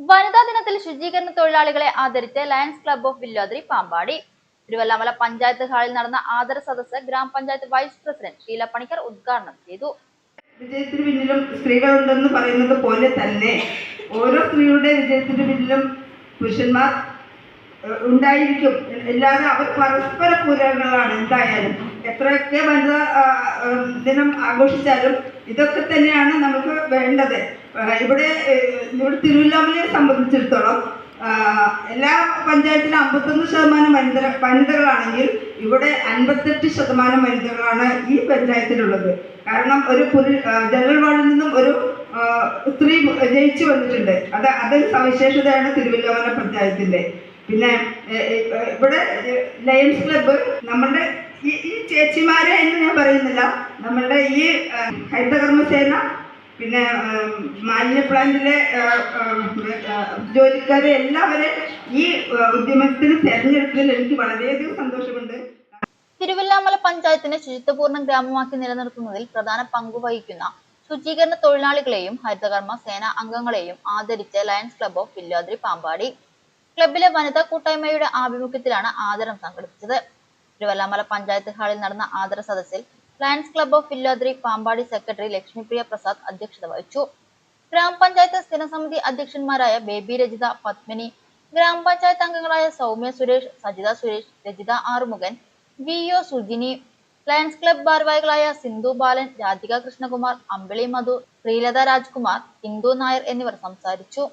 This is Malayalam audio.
വനിതാ ദിനത്തിൽ ശുചീകരണ തൊഴിലാളികളെ ആദരിച്ച് ലയൺസ് ക്ലബ്ബ് ഓഫ് വില്ലോദ്രി പാമ്പാടി. തിരുവല്ലാമല പഞ്ചായത്ത് ഹാളിൽ നടന്ന ആദര സദസ്സ് ഗ്രാമപഞ്ചായത്ത് വൈസ് പ്രസിഡന്റ് ഷീല പണിക്കർ ഉദ്ഘാടനം ചെയ്തു. വിജയത്തിന് പിന്നിലും സ്ത്രീകളുണ്ടെന്ന് പറയുന്നത് പോലെ തന്നെ ഓരോ സ്ത്രീയുടെ വിജയത്തിന് പിന്നിലും പുരുഷന്മാർ ഉണ്ടായിരിക്കും. അല്ലാതെ അവർ പരസ്പര പൂരകങ്ങളാണ്. എന്തായാലും എത്രയൊക്കെ വനിതാ ദിനം ആഘോഷിച്ചാലും ഇതൊക്കെ തന്നെയാണ് നമുക്ക് വേണ്ടത്. ഇവിടെ തിരുവല്ലാമലയെ സംബന്ധിച്ചിടത്തോളം എല്ലാ പഞ്ചായത്തിലും 51% വനിതകളാണെങ്കിൽ ഇവിടെ 58% വനിതകളാണ് ഈ പഞ്ചായത്തിലുള്ളത്. കാരണം ഒരു ജനറൽ വാർഡിൽ നിന്നും ഒരു സ്ത്രീ ജയിച്ചു വന്നിട്ടുണ്ട്. അതൊരു സവിശേഷതയാണ് തിരുവല്ലാമല പഞ്ചായത്തിൻ്റെ. പിന്നെ ഇവിടെ ലയൺസ് ക്ലബ്ബ് നമ്മളുടെ ഈ ചേച്ചിമാരെ എന്ന് ഞാൻ പറയുന്നില്ല, നമ്മളുടെ ഈ ഹരിതകർമ്മസേന, പിന്നെ മാലിന്യ പ്ലാന്റിലെ ജോലിക്കാരെ എല്ലാവരെയും ഈ ഉദ്യമത്തിന് തെരഞ്ഞെടുത്തതിൽ എനിക്ക് വളരെയധികം സന്തോഷമുണ്ട്. തിരുവല്ലാമല പഞ്ചായത്തിനെ ശുചിത്വപൂർണ്ണ ഗ്രാമമാക്കി നിലനിർത്തുന്നതിൽ പ്രധാന പങ്കുവഹിക്കുന്ന ശുചീകരണ തൊഴിലാളികളെയും ഹരിതകർമ്മ സേന അംഗങ്ങളെയും ആദരിച്ച് ലയൺസ് ക്ലബ്ബ് ഓഫ് വില്ലോദ്രി പാമ്പാടി. ക്ലബിലെ വനിതാ കൂട്ടായ്മയുടെ ആഭിമുഖ്യത്തിലാണ് ആദരം സംഘടിപ്പിച്ചത്. തിരുവല്ലാമല പഞ്ചായത്ത് ഹാളിൽ നടന്ന ആദര സദസ്സിൽ ലയൺസ് ക്ലബ്ബ് ഓഫ് വില്ലോദ്രി പാമ്പാടി സെക്രട്ടറി ലക്ഷ്മിപ്രിയ പ്രസാദ് അധ്യക്ഷത വഹിച്ചു. ഗ്രാമപഞ്ചായത്ത് സ്ഥിരസമിതി അധ്യക്ഷന്മാരായ ബേബി രജിത, പത്മിനി, ഗ്രാമപഞ്ചായത്ത് അംഗങ്ങളായ Soumya Suresh, Sajitha Suresh, Rajitha Arumukhan, VO Sujini, lions club ഭാരവാഹികളായ സിന്ധു ബാലൻ, രാധിക കൃഷ്ണകുമാർ, അമ്പിളി മധു, ശ്രീലത രാജ്കുമാർ, ഇന്ദു നായർ എന്നിവർ സംസാരിച്ചു.